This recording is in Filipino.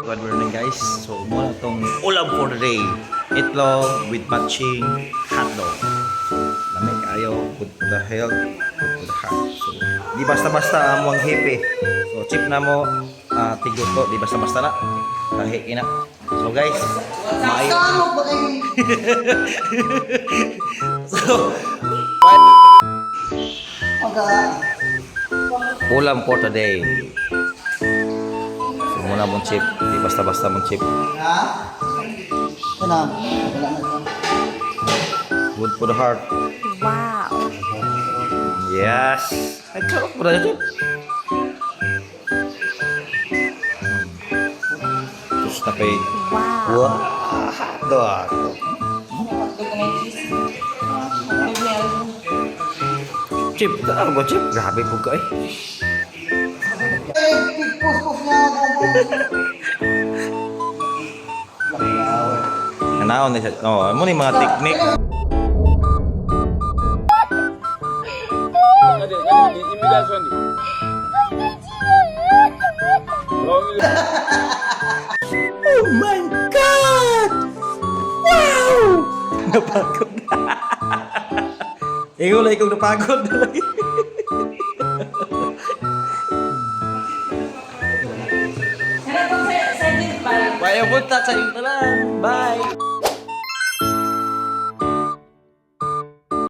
Good morning guys. So muna itong ulam for the day. Itlog with matching hotdog. Lamig kayo. Good for the health. Good for the heart. So di basta-basta mo ang hipi. So chip na mo tiguto. Di basta-basta na. Kahit ina. So guys. Maayo. So ulam for today. So muna mong chip. Di basta-basta mong chip. Good for the heart. Wow. Yes. Ay, karot mo na chip. Tapos na kay... Wow. Wow. Hotdog. Chip. Ano ba chip? Grabe po ka eh. Kanaon na siya. Oh, mo ni mga teknik. Oh my God! Wow! Napagod na. Ikaw lang ikaw napagod na lagi. Bye, punta sa inyo lang. Bye!